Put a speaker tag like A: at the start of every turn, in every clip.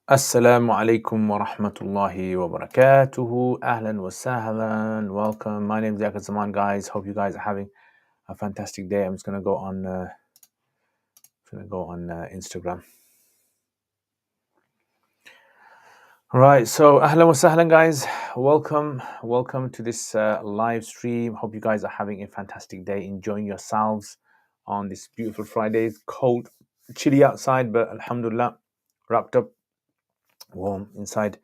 A: Assalamu alaikum wa rahmatullahi wa barakatuhu. Ahlan wa sahlan. Welcome. My name is Yaqut Zaman, guys. Hope you guys are having a fantastic day. I'm just gonna go on Instagram. Right. So ahlan wa sahlan, guys. Welcome to this live stream. Hope you guys are having a fantastic day, enjoying yourselves on this beautiful Friday. It's cold, chilly outside, but alhamdulillah, wrapped up warm inside.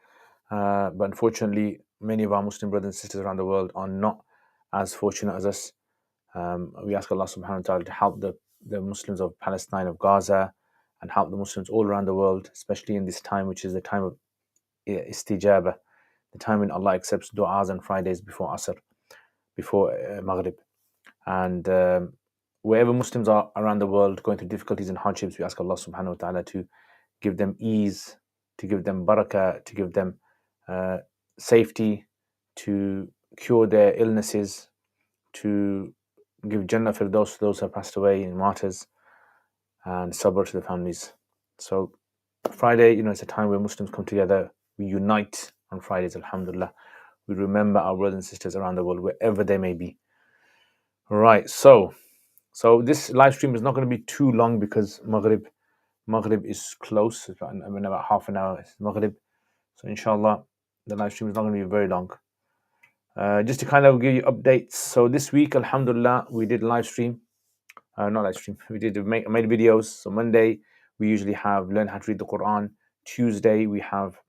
A: But unfortunately, many of our Muslim brothers and sisters around the world are not as fortunate as us. We ask Allah subhanahu wa ta'ala to help the Muslims of Palestine, of Gaza, and help the Muslims all around the world, especially in this time, which is the time of istijaba, the time when Allah accepts du'as on Fridays before Asr, before Maghrib. And wherever Muslims are around the world going through difficulties and hardships, we ask Allah subhanahu wa ta'ala to give them ease, to give them barakah, to give them safety, to cure their illnesses, to give Jannah for those who have passed away in martyrs, and sabr to the families. So Friday, it's a time where Muslims come together. We unite on Fridays, alhamdulillah. We remember our brothers and sisters around the world, wherever they may be. Right, so this live stream is not going to be too long because Maghrib is close. In about half an hour, it's Maghrib. So inshallah, the live stream is not going to be very long. Just to kind of give you updates. So this week, alhamdulillah, we did live stream. Not live stream. We made videos. So Monday, we usually have learn how to read the Quran. Tuesday, we have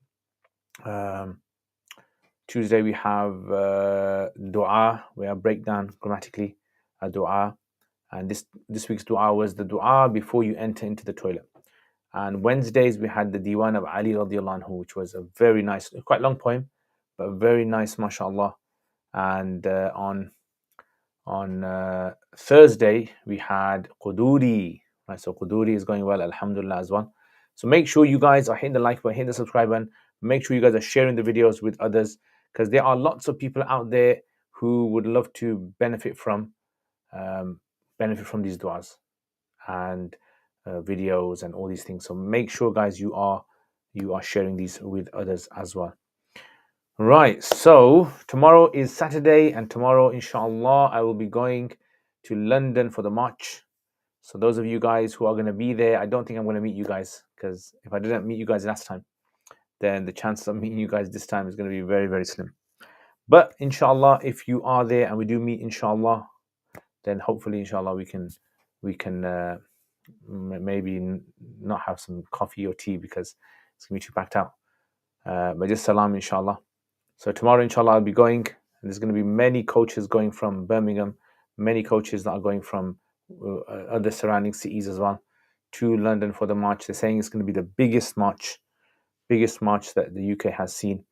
A: dua. We have breakdown grammatically a dua. And this week's dua was the dua before you enter into the toilet. And Wednesdays we had the Diwan of Ali radiallahu anhu, which was a very nice, quite long poem, but very nice, mashallah. And on Thursday we had Quduri. Right, so Quduri is going well, alhamdulillah, as well. So make sure you guys are hitting the like button, hitting the subscribe button. Make sure you guys are sharing the videos with others, because there are lots of people out there who would love to benefit from these du'as and videos and all these things. So make sure, guys, you are sharing these with others as well. Right, so tomorrow is Saturday, and tomorrow, inshallah, I will be going to London for the march. So those of you guys who are going to be there, I don't think I'm going to meet you guys, because if I didn't meet you guys last time, then the chances of meeting you guys this time is going to be very, very slim. But inshallah, if you are there and we do meet, inshallah, then hopefully, inshallah, we can maybe not have some coffee or tea because it's going to be too packed out. But just salam, inshallah. So tomorrow, inshallah, I'll be going. And there's going to be many coaches going from Birmingham, many coaches that are going from other surrounding cities as well to London for the march. They're saying it's going to be the biggest march that the UK has seen,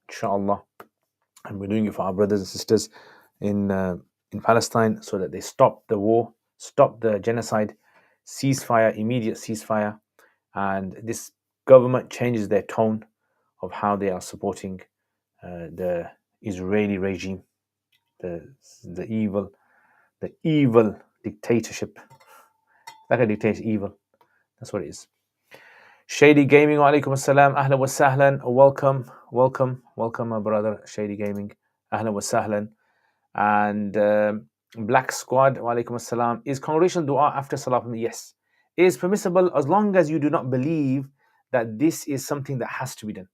A: inshallah. And we're doing it for our brothers and sisters in Palestine, so that they stop the war, stop the genocide, immediate ceasefire, and this government changes their tone of how they are supporting the Israeli regime, the evil dictatorship. Like a dictator, evil. That's what it is. Shady Gaming, wa alaikum assalam, ahlan wa sahlan, welcome, my brother, Shady Gaming, ahlan wa sahlan. And Black Squad, wa alaikum assalam. Is congregational dua after salah? Yes. It is permissible as long as you do not believe that this is something that has to be done.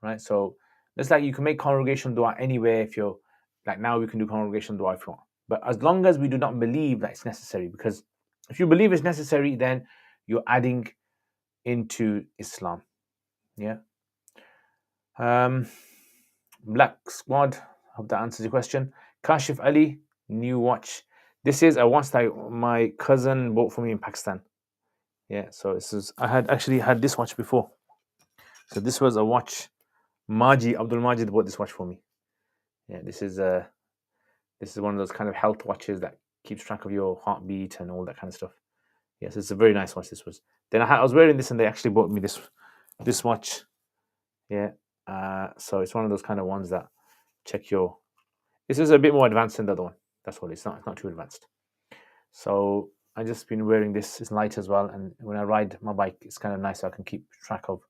A: Right? So it's like you can make congregational dua anywhere if you're, like now we can do congregational dua if you want. But as long as we do not believe that it's necessary, because if you believe it's necessary, then you're adding into Islam. Yeah. Black Squad, hope that answers your question. Kashif Ali, new watch. This is a watch that my cousin bought for me in Pakistan. Yeah, so this is, I had actually had this watch before. So this was a watch. Abdul Majid bought this watch for me. Yeah, this is one of those kind of health watches that keeps track of your heartbeat and all that kind of stuff. Yes, it's a very nice watch. This was. Then I was wearing this, and they actually bought me this watch. Yeah. So it's one of those kind of ones that check your. This is a bit more advanced than the other one. That's all. It's not too advanced. So I just been wearing this. It's light as well, and when I ride my bike, it's kind of nice. So I can keep track of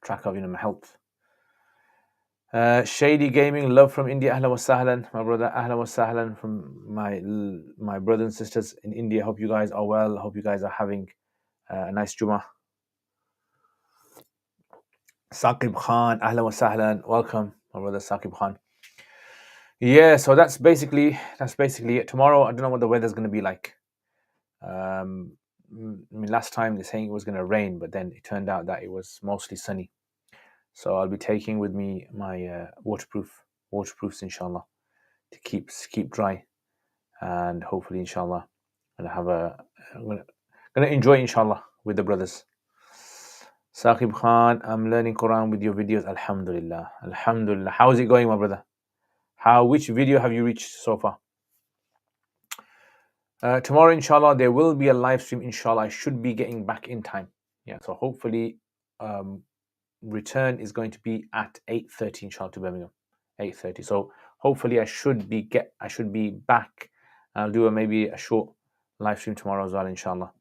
A: track of my health. Shady Gaming, love from India. Ahlan wa sahlan, my brother. Ahlan wa sahlan from my brothers and sisters in India. Hope you guys are well. Hope you guys are having a nice Jummah. Saqib Khan, ahlan wa sahlan. Welcome, my brother Saqib Khan. Yeah, so that's basically it. Tomorrow, I don't know what the weather's going to be like. I mean, last time they're saying it was going to rain, but then it turned out that it was mostly sunny. So I'll be taking with me my waterproofs, inshallah, to keep dry, and hopefully, inshallah, I'm gonna enjoy, inshallah, with the brothers. Saqib Khan, I'm learning Quran with your videos. Alhamdulillah, alhamdulillah. How is it going, my brother? Which video have you reached so far? Tomorrow, inshallah, there will be a live stream. Inshallah, I should be getting back in time. Yeah, so hopefully, return is going to be at 8:30, inshallah, to Birmingham. 8:30. So hopefully, I should be back. I'll do maybe a short live stream tomorrow as well, inshallah.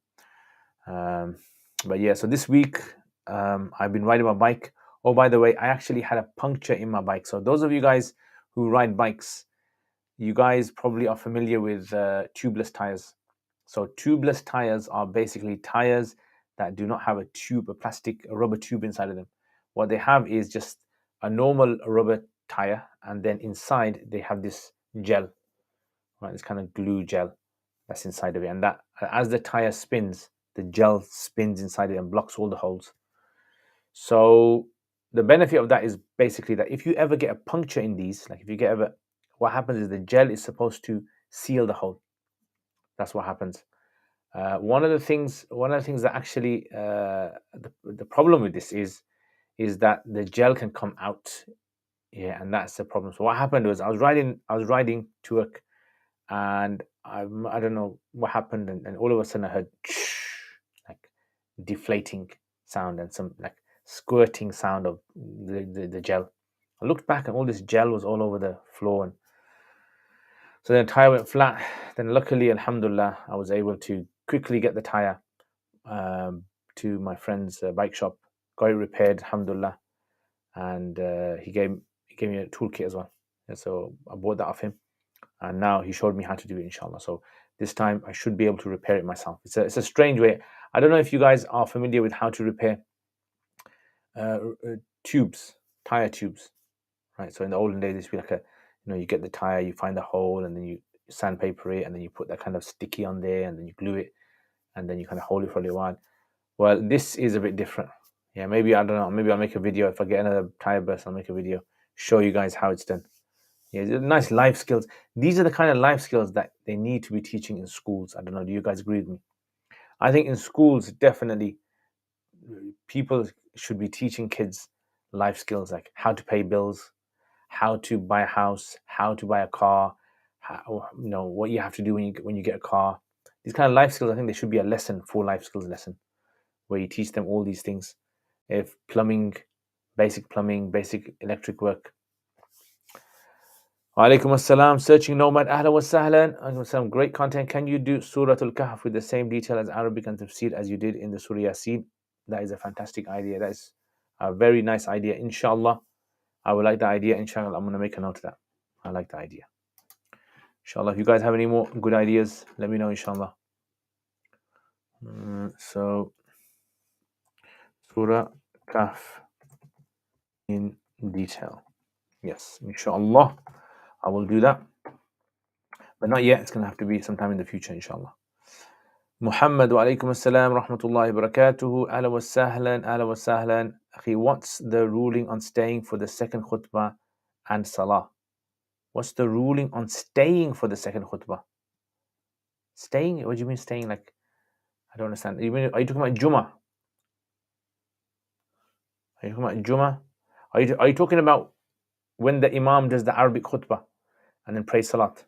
A: But yeah, so this week I've been riding my bike. Oh, by the way, I actually had a puncture in my bike. So those of you guys who ride bikes, you guys probably are familiar with tubeless tires. So tubeless tires are basically tires that do not have a rubber tube inside of them. What they have is just a normal rubber tire, and then inside they have this gel, right? This kind of glue gel that's inside of it, and that as the tire spins, the gel spins inside it and blocks all the holes. So the benefit of that is basically that if you ever get a puncture in these, like what happens is the gel is supposed to seal the hole. That's what happens. One of the things that actually the problem with this is that the gel can come out. Yeah, and that's the problem. So what happened was I was riding to work, and I don't know what happened, and all of a sudden I heard like deflating sound and some like squirting sound of the gel. I looked back and all this gel was all over the floor, and so then the tire went flat. Then luckily, alhamdulillah, I was able to quickly get the tire to my friend's bike shop, got it repaired, alhamdulillah, and he gave me a toolkit as well. And so I bought that off him, and now he showed me how to do it, inshallah. So this time I should be able to repair it myself. It's a strange way. I don't know if you guys are familiar with how to repair tire tubes, right? So in the olden days, it's like you get the tire, you find the hole, and then you sandpaper it, and then you put that kind of sticky on there, and then you glue it, and then you kind of hold it for a little while. Well, this is a bit different. Yeah, maybe, I don't know, maybe I'll make a video. If I get another tire burst, I'll make a video, show you guys how it's done. Yeah, nice life skills. These are the kind of life skills that they need to be teaching in schools. I don't know, do you guys agree with me? I think in schools, definitely, people should be teaching kids life skills, like how to pay bills, how to buy a house, how to buy a car, what you have to do when you get a car. These kind of life skills, I think there should be a lesson, full life skills lesson, where you teach them all these things. If basic plumbing, basic electric work. Walaikum assalam, Searching Nomad, ahlan wa sahlan. Some great content. Can you do Surah Al-Kahf with the same detail as Arabic and tafsir as you did in the Surah Yasin? That is a fantastic idea. That is a very nice idea. Inshallah, I would like the idea. Inshallah, I'm going to make a note of that. I like the idea. Inshallah, if you guys have any more good ideas, let me know, inshallah. So, Surah Kahf in detail. Yes, inshallah, I will do that. But not yet. It's going to have to be sometime in the future, inshallah. Muhammad, wa alaikum assalam, rahmatullahi wa barakatuhu. Ahla wa sahlan, ahla wa sahlan. Akhi, what's the ruling on staying for the second khutbah and salah? What's the ruling on staying for the second khutbah? Staying? What do you mean staying? Like, I don't understand. Are you talking about Jummah? Are you talking about Jummah? Are you talking about when the Imam does the Arabic khutbah and then prays salat?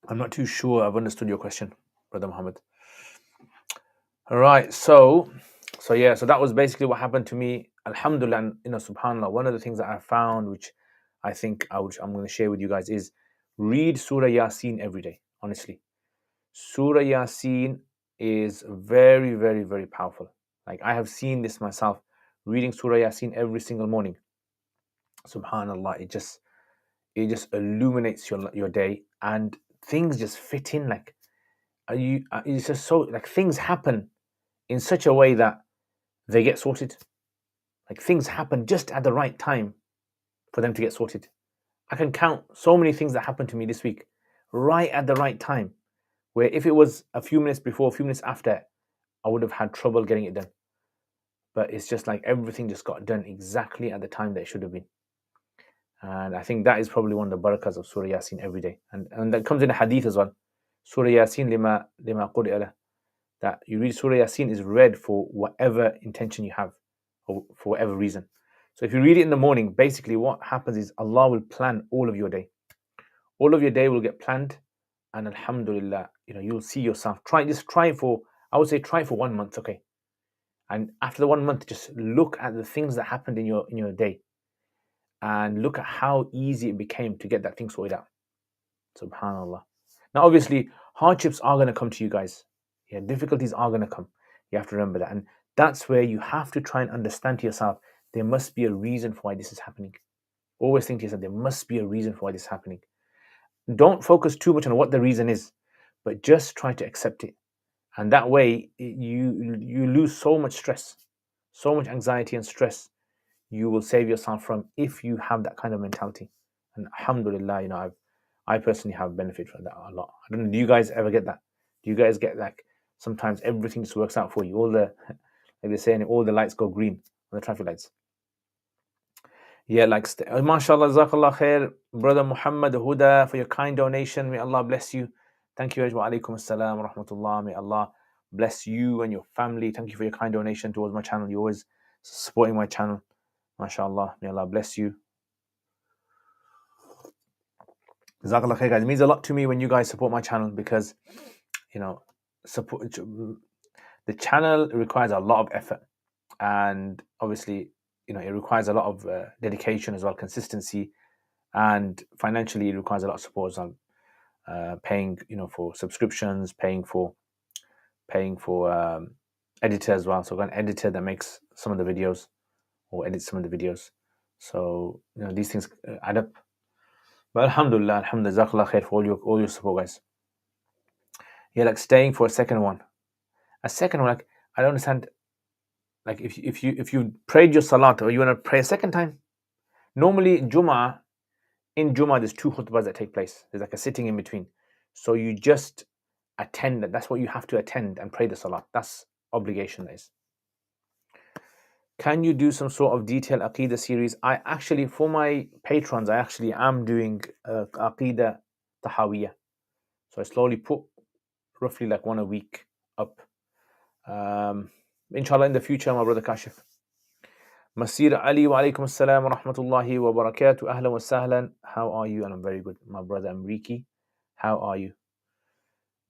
A: I'm not too sure I've understood your question, Brother Muhammad. All right, so that was basically what happened to me. Alhamdulillah, and subhanAllah, one of the things that I found, which I think I'm going to share with you guys, is read Surah Yasin every day. Honestly, Surah Yasin is very, very, very powerful. Like I have seen this myself, reading Surah Yasin every single morning. Subhanallah, it just illuminates your day, and things just fit in. Like it's just so, like, things happen in such a way that they get sorted. Like things happen just at the right time for them to get sorted. I can count so many things that happened to me this week right at the right time, where if it was a few minutes before, a few minutes after, I would have had trouble getting it done. But it's just like everything just got done exactly at the time that it should have been. And I think that is probably one of the barakas of Surah Yasin every day. And that comes in a hadith as well. Surah Yasin lima quri'a lah. That you read Surah Yasin is read for whatever intention you have, or for whatever reason. So if you read it in the morning, basically what happens is Allah will plan all of your day. All of your day will get planned, and alhamdulillah, you'll see yourself. Try it for, I would say, try it for 1 month, okay? And after the 1 month, just look at the things that happened in your day, and look at how easy it became to get that thing sorted out. Subhanallah. Now, obviously, hardships are going to come to you guys. Yeah, difficulties are going to come. You have to remember that. And that's where you have to try and understand to yourself, there must be a reason for why this is happening. Always think to yourself, there must be a reason for why this is happening. Don't focus too much on what the reason is, but just try to accept it. And that way, you lose so much stress, so much anxiety and stress you will save yourself from, if you have that kind of mentality. And alhamdulillah, I personally have benefited from that a lot. I don't know, do you guys ever get that? Do you guys get, like, sometimes everything just works out for you? All the, like they say, all the lights go green on the traffic lights. Yeah, like, mashallah, jazakallah khair, brother Muhammad Huda, for your kind donation. May Allah bless you. Thank you. Wa alaikum assalam wa rahmatullah. May Allah bless you and your family. Thank you for your kind donation towards my channel. You're always supporting my channel. MashaAllah. May Allah bless you. Jazakallah khair, guys. It means a lot to me when you guys support my channel, because, support the channel requires a lot of effort, and obviously, it requires a lot of dedication as well, consistency, and financially it requires a lot of support as well. Paying, for subscriptions, paying for editor as well. So I've got an editor that makes some of the videos, or edits some of the videos. So these things add up. But alhamdulillah, jazakallah khair for all your support, guys. Yeah, like staying for a second one. A second one, like, I don't understand. Like, if you prayed your salat, or you want to pray a second time, normally in Jummah there's 2 khutbahs that take place. There's like a sitting in between. So you just attend that. That's what you have to attend and pray the salat. That's obligation, that is. Can you do some sort of detailed Aqidah series? I actually, for my patrons, I actually am doing Aqidah Tahawiyah. So I slowly put roughly like one a week up. Inshallah, in the future, my brother Kashif. Masir Ali, wa alaikum assalam wa rahmatullahi wa barakatuh. Ahlan wa sahlan. How are you? And I'm very good. My brother Amriki, how are you?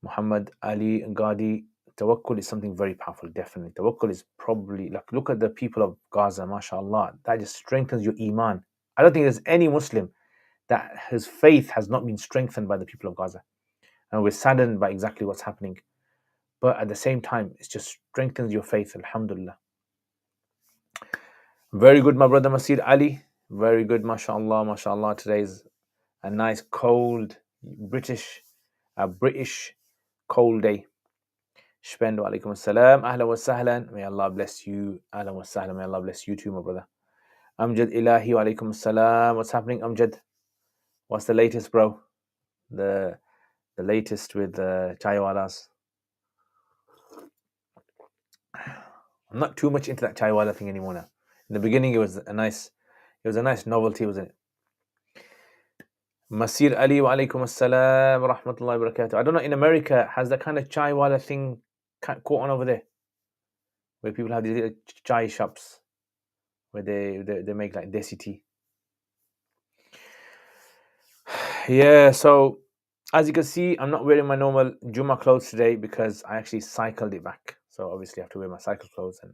A: Muhammad Ali Gadi. Tawakkul is something very powerful, definitely. Tawakkul is probably, like, look at the people of Gaza, mashallah. That just strengthens your iman. I don't think there's any Muslim that his faith has not been strengthened by the people of Gaza. And we're saddened by exactly what's happening. But at the same time, it just strengthens your faith, alhamdulillah. Very good, my brother Masir Ali. Very good, mashallah, mashallah. Today is a nice cold British cold day. Shpend wa alaikum assalam. Ahlan wa sahlan. May Allah bless you. Ahlan wa sahlan. May Allah bless you too, my brother. Amjad Ilahi wa alaikum assalam. What's happening, Amjad? What's the latest, bro? The latest with chaiwalas. I'm not too much into that chaiwala thing anymore now. In the beginning, it was a nice novelty, wasn't it? Masir Ali wa alaikum assalam wa rahmatullahi wa barakatuh. I don't know, in America, has that kind of chaiwala thing caught on over there? Where people have these little chai shops where they make like desi tea. Yeah, so as you can see, I'm not wearing my normal Jummah clothes today because I actually cycled it back. So obviously I have to wear my cycle clothes, and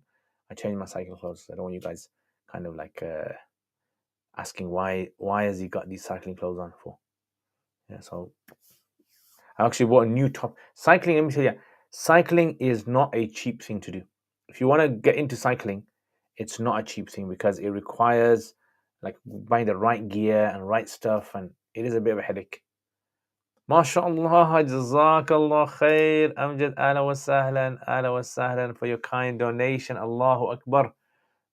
A: I changed my cycle clothes. I don't want you guys kind of like asking why has he got these cycling clothes on for. Yeah, so I actually bought a new top. Cycling, let me tell you, cycling is not a cheap thing to do. if you want to get into cycling, it's not a cheap thing because it requires like buying the right gear and right stuff, and it is a bit of a headache. MashaAllah, Jazakallah khair. Amjad, ala wa sahlan for your kind donation. Allahu Akbar.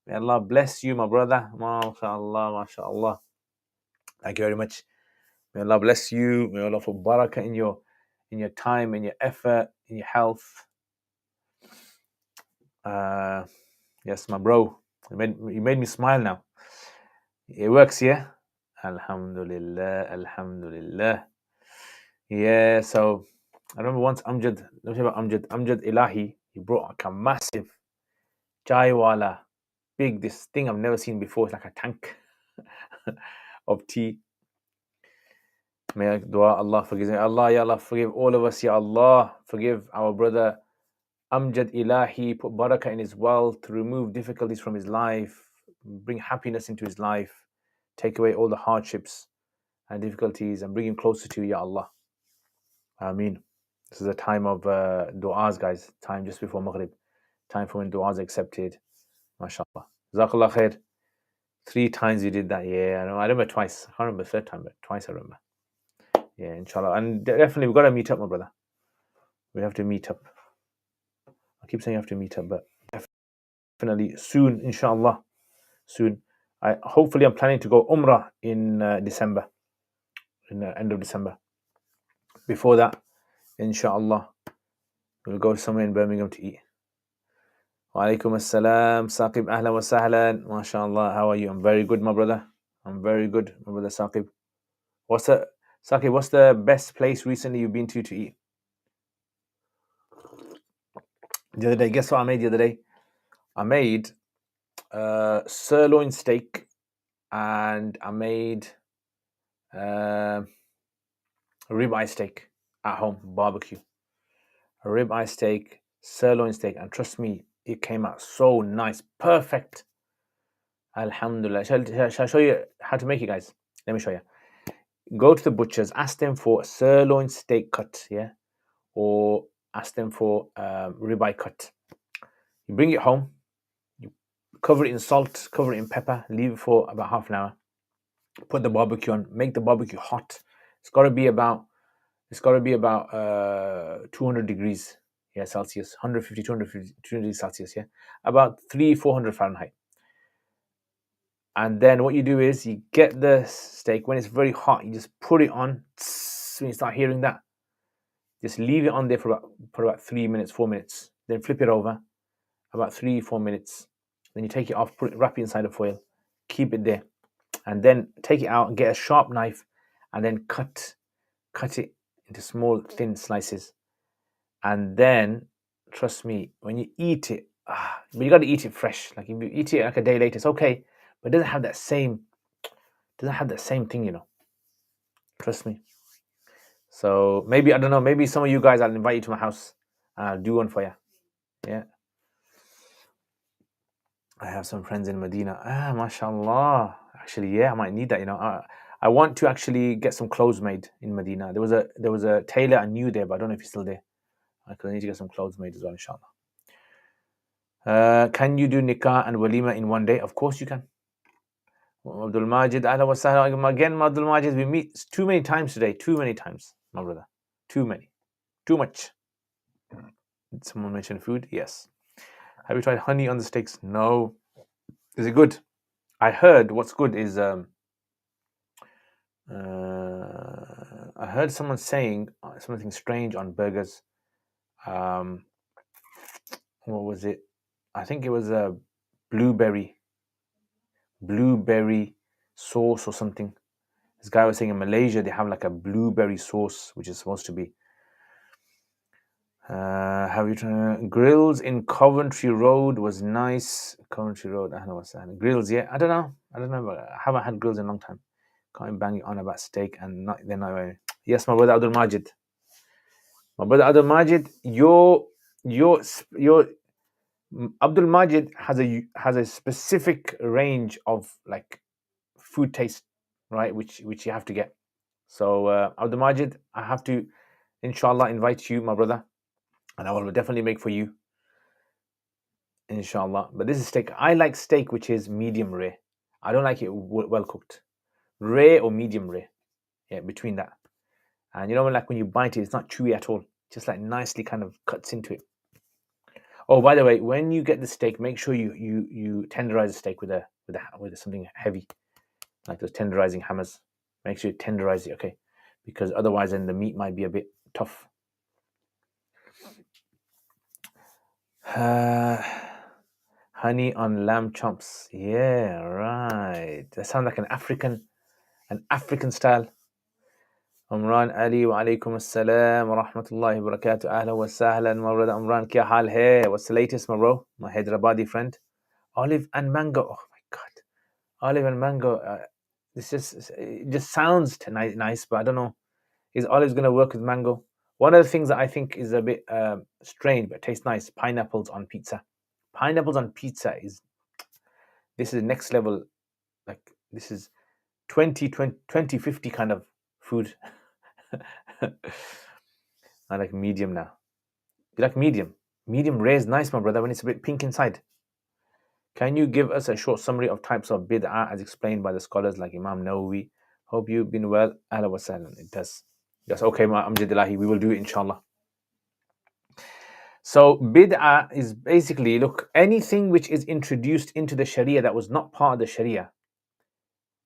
A: May Allah bless you, my brother. MashaAllah, MashaAllah. Thank you very much. May Allah bless you. May Allah put barakah in your time, in your effort, in your health. Yes, my bro. You made me smile now. It works, yeah? Alhamdulillah, Alhamdulillah. Yeah, so I remember once Amjad Ilahi, he brought like a massive chaiwala, big, this thing I've never seen before. It's like a tank of tea. May I dua Allah forgive me. Allah, Ya Allah, forgive all of us, Ya Allah. Forgive our brother Amjad Ilahi, put barakah in his wealth, to remove difficulties from his life, bring happiness into his life, take away all the hardships and difficulties, and bring him closer to you, Ya Allah. Ameen. This is a time of du'as, guys. Time just before Maghrib. Time for when du'as are accepted. MashaAllah. Jazakallah khair. 3 times you did that. Yeah, I remember twice. I can't remember the third time, but twice I remember. Yeah, inshallah. And definitely, we've got to meet up, my brother. We have to meet up. I keep saying I have to meet up, but definitely soon, inshallah. Soon. Hopefully, I'm planning to go Umrah in December, in the end of December. Before that, inshallah, we'll go somewhere in Birmingham to eat. Wa alaikum assalam, Saqib, ahlan wa sahlan. MashaAllah, how are you? I'm very good, my brother. I'm very good, my brother Saqib. What's the best place recently you've been to eat? The other day, guess what I made the other day? I made sirloin steak, and I made ribeye steak at home, barbecue. A ribeye steak, sirloin steak, and trust me, it came out so nice, perfect. Alhamdulillah. Shall I show you how to make it, guys? Let me show you. Go to the butchers, ask them for sirloin steak cut, yeah, or ask them for ribeye cut. You bring it home, you cover it in salt, cover it in pepper, leave it for about half an hour. Put the barbecue on, make the barbecue hot. It's got to be about 200 degrees, yeah, Celsius, 150, 250 degrees Celsius, yeah, about 300-400 Fahrenheit. And then what you do is you get the steak, when it's very hot, you just put it on. When you start hearing that, just leave it on there for about 3 minutes, 4 minutes. Then flip it over, about 3-4 minutes. Then you take it off, wrap it inside a foil, keep it there, and then take it out and get a sharp knife, and then cut it into small, thin slices. And then, trust me, when you eat it, but you got to eat it fresh. Like if you eat it like a day later, it's okay, but it doesn't have that same thing, you know. Trust me. So maybe, I don't know, maybe some of you guys, I'll invite you to my house and I'll do one for you. Yeah. I have some friends in Medina. MashaAllah. Actually, yeah, I might need that, you know. I want to actually get some clothes made in Medina. There was a tailor I knew there, but I don't know if he's still there. I need to get some clothes made as well, inshallah. Can you do nikah and walima in one day? Of course you can. Abdul Majid, ahla wa sahla. Again, Abdul Majid, we meet too many times today. Too many times, my brother. Too many. Too much. Did someone mention food? Yes. Have you tried honey on the steaks? No. Is it good? I heard what's good is I heard someone saying something strange on burgers. What was it? I think it was a blueberry sauce or something. This guy was saying in Malaysia they have like a blueberry sauce, which is supposed to be. Have you tried Grills in Coventry Road? Was nice. Coventry Road, Grills, yeah. I don't know, but I haven't had Grills in a long time. Can't bang it on about steak and they're not. Yes, my brother Abdul Majid. Your Abdul Majid has a specific range of like food taste, right? Which you have to get. So Abdul Majid, I have to, inshallah, invite you, my brother, and I will definitely make for you inshallah. But this is steak. I like steak which is medium rare. I don't like it well cooked. Rare or medium rare. Yeah, between that. And you know, like when you bite it, it's not chewy at all. Just like nicely kind of cuts into it. Oh, by the way, when you get the steak, make sure you tenderize the steak with something heavy, like those tenderizing hammers. Make sure you tenderize it, okay? Because otherwise, then the meat might be a bit tough. Honey on lamb chops. Yeah, right. That sounds like an African style. عمران علي وعليكم السلام ورحمة الله وبركاته. أهلا وسهلا my brother عمران. كيا حال है? What's the latest, my bro? My Hyderabadi friend. Olive and mango. Oh my god. Olive and mango. This it just sounds nice, but I don't know. Is olives going to work with mango? One of the things that I think is a bit strange but tastes nice: pineapples on pizza. Pineapples on pizza this is next level. Like this is 2050 kind of food. I like medium now. You like medium? Medium rare is nice, my brother, when it's a bit pink inside. Can you give us a short summary of types of bid'ah as explained by the scholars like Imam Nawawi? Hope you've been well. Ahla wa sahlan. It does. Yes, okay, Amjadillahi. We will do it, inshallah. So bid'ah is basically, look, anything which is introduced into the Sharia that was not part of the Sharia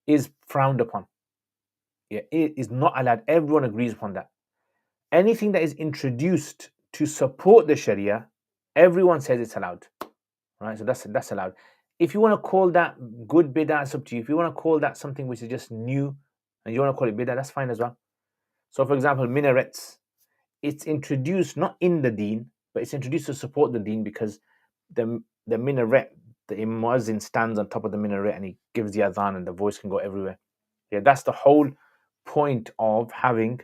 A: is frowned upon. Yeah, it is not allowed. Everyone agrees upon that. Anything that is introduced to support the Sharia, everyone says it's allowed. Right? So that's allowed. If you want to call that good bid'ah, it's up to you. If you want to call that something which is just new and you want to call it bid'ah, that's fine as well. So for example, minarets, it's introduced not in the deen, but it's introduced to support the deen because the minaret, the muazzin stands on top of the minaret and he gives the adhan and the voice can go everywhere. Yeah, that's the whole point of having.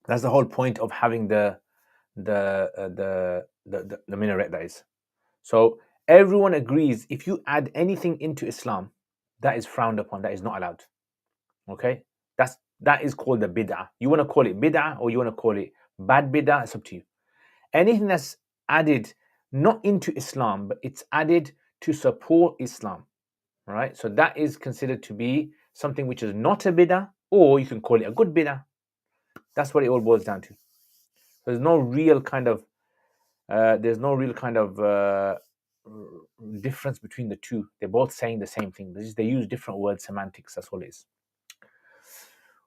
A: That's the whole point of having the minaret, that is. So everyone agrees if you add anything into Islam, that is frowned upon, that is not allowed. Okay? That is called the bid'ah. You want to call it bid'ah or you want to call it bad bid'ah, it's up to you. Anything that's added not into Islam, but it's added to support Islam. Right? So that is considered to be something which is not a bid'ah, or you can call it a good bid'ah. That's what it all boils down to. There's no real kind of difference between the two. They're both saying the same thing. They use different word semantics. That's all it is.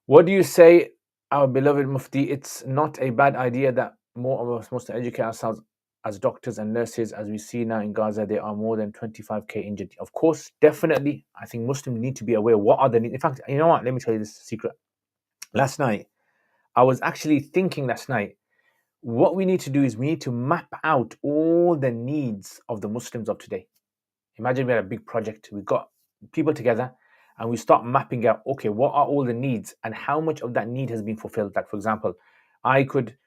A: What do you say, our beloved Mufti? It's not a bad idea that more of us must educate ourselves as doctors and nurses. As we see now in Gaza, there are more than 25k injured. Of course, definitely. I think Muslims need to be aware what are the needs. In fact, you know what? Let me tell you this secret. Last night, I was actually thinking what we need to do is we need to map out all the needs of the Muslims of today. Imagine we had a big project, we got people together and we start mapping out, okay, what are all the needs and how much of that need has been fulfilled? Like, for example, I could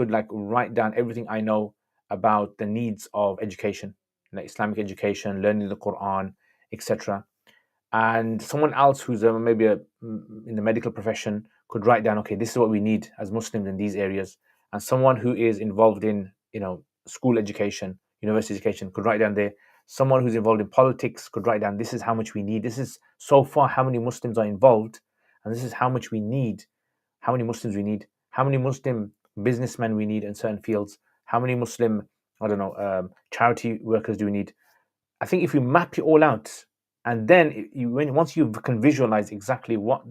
A: like write down everything I know about the needs of education, like Islamic education, learning the Quran, etc. And someone else who's maybe in the medical profession could write down, okay, this is what we need as Muslims in these areas. And someone who is involved in, school education, university education could write down there. Someone who's involved in politics could write down, this is how much we need. This is so far how many Muslims are involved, and this is how much we need, how many Muslims we need, how many Muslim businessmen we need in certain fields, how many Muslim, charity workers do we need. I think if we map it all out, and then once you can visualize exactly what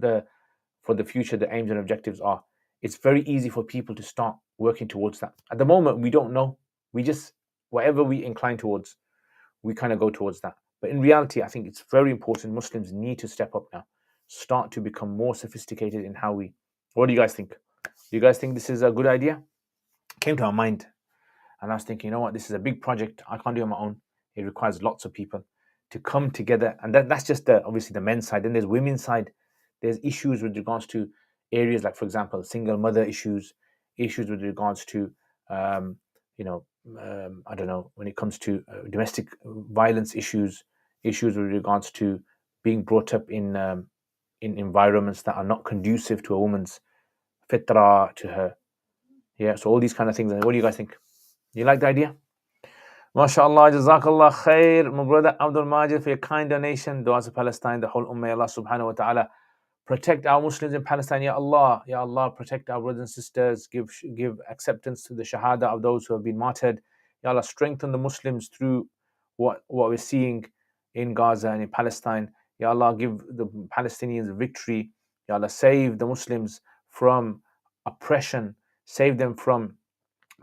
A: for the future the aims and objectives are, it's very easy for people to start working towards that. At the moment, we don't know. We just, whatever we incline towards, we kind of go towards that. But in reality, I think it's very important. Muslims need to step up now, start to become more sophisticated in how we. What do you guys think? Do you guys think this is a good idea? Came to our mind, and I was thinking, you know what, this is a big project. I can't do it on my own. It requires lots of people to come together, and that's just obviously the men's side. Then there's women's side. There's issues with regards to areas like, for example, single mother issues with regards to, I don't know, when it comes to domestic violence issues with regards to being brought up in environments that are not conducive to a woman's fitra, to her. Yeah, so all these kind of things. What do you guys think? You like the idea? MashaAllah, Jazakallah khair. My brother Abdul Majid, for your kind donation. Du'as of Palestine, the whole Ummah, Allah subhanahu wa ta'ala. Protect our Muslims in Palestine, Ya Allah. Ya Allah, protect our brothers and sisters. Give acceptance to the Shahada of those who have been martyred. Ya Allah, strengthen the Muslims through what we're seeing in Gaza and in Palestine. Ya Allah, give the Palestinians victory. Ya Allah, save the Muslims from oppression. Save them from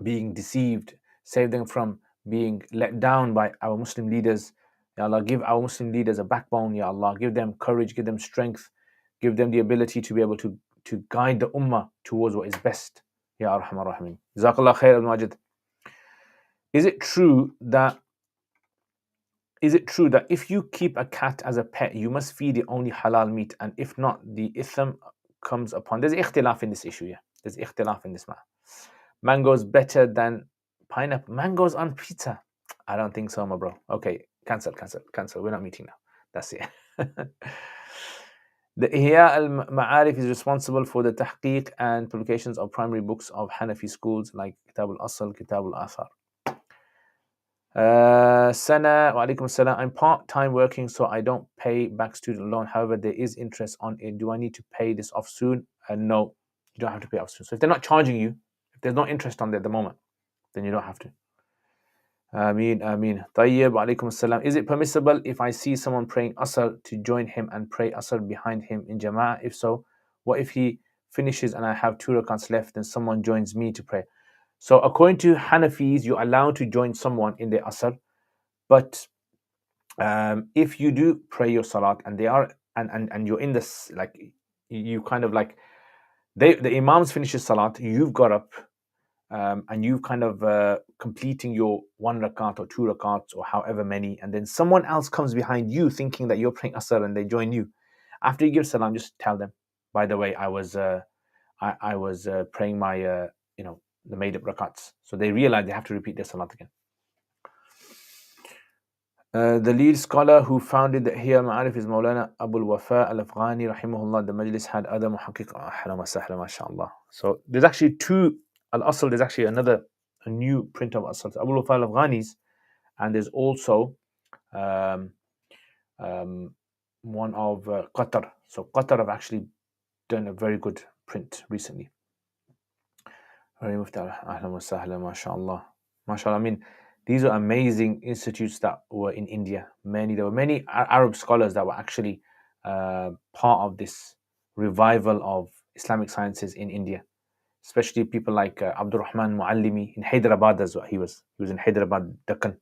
A: being deceived. Save them from being let down by our Muslim leaders. Ya Allah, give our Muslim leaders a backbone. Ya Allah, give them courage, give them strength, give them the ability to be able to guide the ummah towards what is best. Ya Arhamar Rahim. Jazakallah khair al-Majid. Is it true that if you keep a cat as a pet, you must feed it only halal meat, and if not, the itham comes upon? There's ikhtilaf in this issue, yeah. There's ikhtilaf in this matter. Mango's better than pineapple. Mango's on pizza. I don't think so, my bro. Okay, cancel. We're not meeting now. That's it. The Ihya al-Ma'arif is responsible for the tahqiq and publications of primary books of Hanafi schools like Kitab al-Asl, Kitab al-Athar. Sana, wa alaikum salam. I'm part-time working, so I don't pay back student loan. However, there is interest on it. Do I need to pay this off soon? No, you don't have to pay off soon. So if they're not charging you, if there's no interest on there at the moment, then you don't have to. Ameen. Tayyib, wa alaikum salam. Is it permissible if I see someone praying Asr to join him and pray Asr behind him in Jama'ah? If so, what if he finishes and I have 2 rakats left and someone joins me to pray? So according to Hanafis, you're allowed to join someone in their Asr, but if you do pray your Salat and they are and you're in this, like, you kind of like, the Imams finishes Salat, you've got up, and you kind of completing your 1 rakat or 2 rakats or however many, and then someone else comes behind you thinking that you're praying Asr and they join you. After you give salam, just tell them, by the way, I was praying my the made up rakats. So they realize they have to repeat their salat again. The lead scholar who founded the Ihya Ma'arif is Maulana Abu al-Wafa al-Afghani rahimahullah. The majlis had other muhaqqiq. Ahlan wa sahlan, mashallah. So there's actually 2 al-Asl. There's actually a new print of Asl, Abu al-Wafa al-Afghani's, and there's also one of Qatar. So Qatar have actually done a very good print recently. Ahlan wa sahlan, mashallah. Mashallah. I mean, these are amazing institutes that were in India. There were many Arab scholars that were actually part of this revival of Islamic sciences in India, especially people like Abdul Rahman Muallimi in Hyderabad. As well. He was in Hyderabad, Deccan.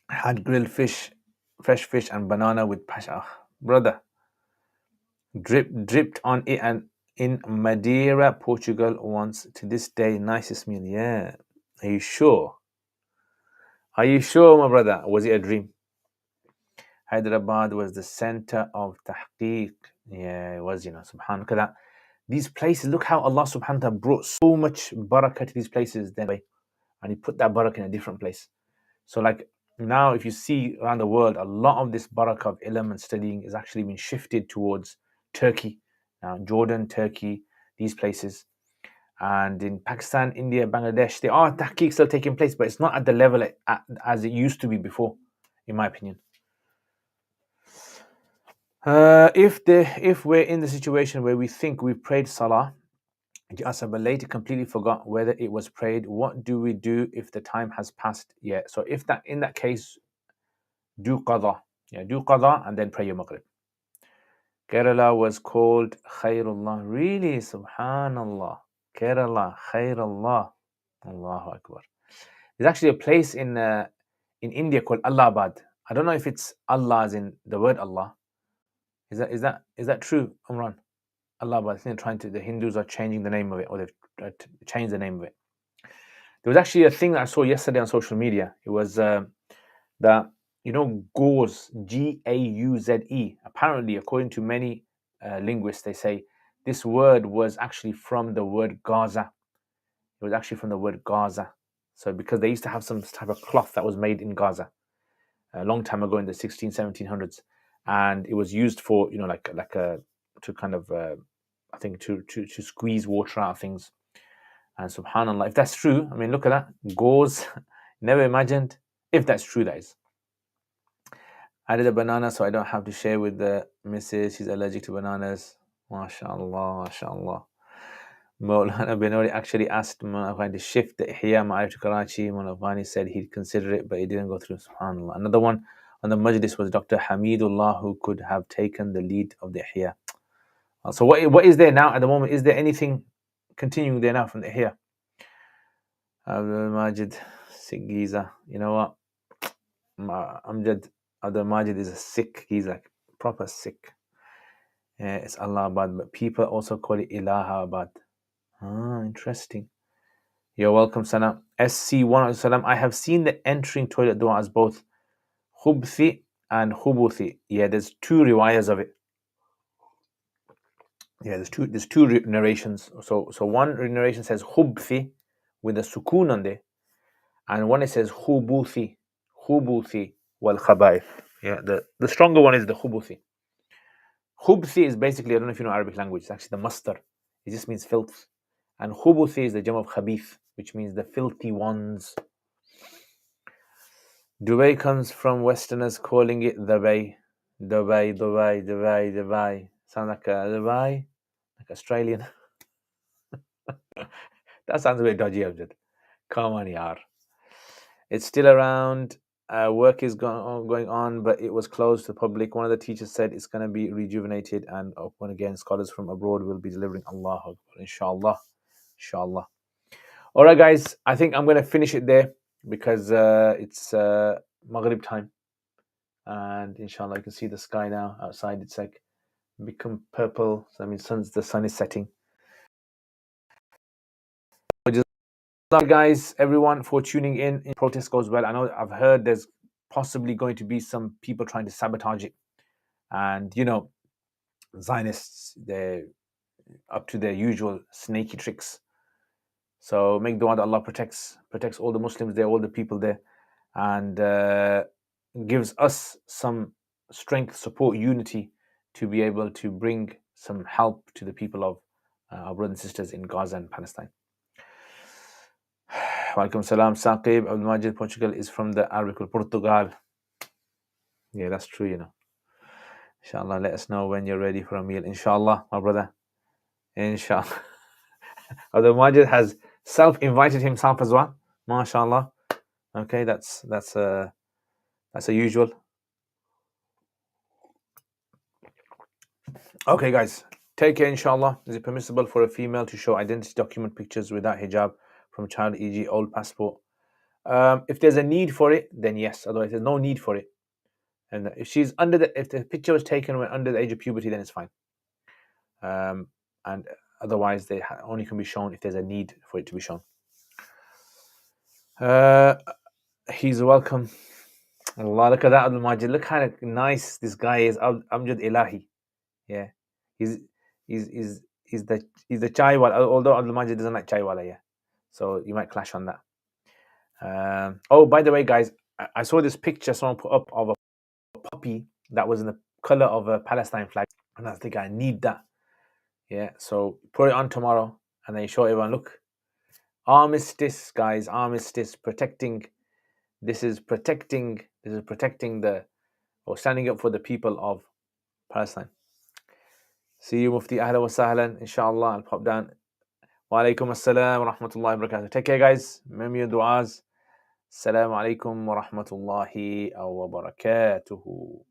A: Had grilled fish, fresh fish, and banana with pasha. Brother, dripped on it, and in Madeira, Portugal, once. To this day, nicest meal. Yeah. Are you sure? Are you sure, my brother? Was it a dream? Hyderabad was the center of tahqiq. Yeah, it was, subhanAllah. These places, look how Allah subhanahu wa ta'ala brought so much barakah to these places then, and He put that barakah in a different place. So like now, if you see around the world, a lot of this barakah of ilm and studying is actually being shifted towards Turkey. Now, Jordan, Turkey, these places. And in Pakistan, India, Bangladesh, there are tahqiq still taking place, but it's not at the level as it used to be before, in my opinion. If we're in the situation where we think we've prayed salah, but later completely forgot whether it was prayed, what do we do if the time has passed? Yeah, so in that case, do qadha. Yeah, do qadha and then pray your maghrib. Kerala was called Khairullah. Really? Subhanallah. Kerala, Khairullah. Allahu Akbar. There's actually a place in India called Allahabad. I don't know if it's Allah as in the word Allah. Is that true, Umran? Allahabad. I think the Hindus are changing the name of it, or they've changed the name of it. There was actually a thing that I saw yesterday on social media. It was that, Gauze, G-A-U-Z-E. Apparently, according to many linguists, they say this word was actually from the word Gaza. It was actually from the word Gaza. So because they used to have some type of cloth that was made in Gaza a long time ago in the 1700s, and it was used for, to kind of, I think to squeeze water out of things. And subhanallah, if that's true, I mean, look at that. Gauze, never imagined. If that's true, that is. Added a banana so I don't have to share with the missus. She's allergic to bananas. MashaAllah, MashaAllah. Maulana Benori actually asked Mullah to shift the Ihya Ma'arif to Karachi. Mullah Afghani said he'd consider it, but it didn't go through. SubhanAllah. Another one on the Majlis was Dr. Hamidullah, who could have taken the lead of the Ihya. So what is there now at the moment? Is there anything continuing there now from the Ihya? Abdul Majid Sikh Giza. You know what? Amjad Abdul Majid is a Sikh. He's like proper Sikh. It's Allahabad, but people also call it Allahabad. Interesting. You're welcome, Sana. SC1 I have seen the entering toilet dua as both khubthi and hubuthi. Yeah, there's two riwayas of it. Yeah, there's two narrations. So one narration says hubthi with a sukoon on there, and one it says hubuthi wal khabaith. Yeah, the stronger one is the hubuthi. Khubthi is basically, I don't know if you know Arabic language, it's actually the mastar. It just means filth. And khubuthi is the jam of khabith, which means the filthy ones. Dubai comes from Westerners calling it Dubai. Dubai. Sounds like Dubai, like Australian. That sounds a bit dodgy, Abjad. Come on, yaar. It's still around. Work is going on, but it was closed to the public. One of the teachers said it's going to be rejuvenated and open again. Scholars from abroad will be delivering. Allahu Akbar. Inshallah. Inshallah. All right, guys. I think I'm going to finish it there because it's Maghrib time. And inshallah, you can see the sky now outside. It's like become purple. So, I mean, the sun is setting. Thank you guys, everyone, for tuning in. Protest goes well. I know I've heard there's possibly going to be some people trying to sabotage it. And, you know, Zionists, they're up to their usual snaky tricks. So make dua that Allah protects all the Muslims there, all the people there, and gives us some strength, support, unity to be able to bring some help to the people of our brothers and sisters in Gaza and Palestine. Walaikum salam, Saqib. Abdul Majid, Portugal is from the Arabic of Portugal. Yeah, that's true, you know. Inshallah, let us know when you're ready for a meal. Inshallah, my brother. Inshallah. Abdul Majid has self-invited himself as well. MashaAllah. Okay, that's a usual. Okay, guys. Take care, inshallah. Is it permissible for a female to show identity document pictures without hijab from child, e.g. old passport? If there's a need for it, then yes. Otherwise, there's no need for it. And if she's if the picture was taken when under the age of puberty, then it's fine. And otherwise, they only can be shown if there's a need for it to be shown. He's welcome. Allah, look at that, Abdul Majid. Look how nice this guy is. Amjad Ilahi. Yeah, he's the chai wala. Although Abdul Majid doesn't like chai wala, yeah. So you might clash on that. Oh, by the way, guys, I saw this picture someone put up of a puppy that was in the color of a Palestine flag, and I think I need that. Yeah, so put it on tomorrow, and then you show everyone. Look, armistice, guys, armistice, protecting. This is protecting or standing up for the people of Palestine. See you, Mufti. Ahla wa sahlan. Inshallah, I'll pop down. Wa alaikum assalam wa rahmatullahi wa barakatuh. Take care, guys. Remember your du'as. Assalamu alaikum wa rahmatullahi wa barakatuhu.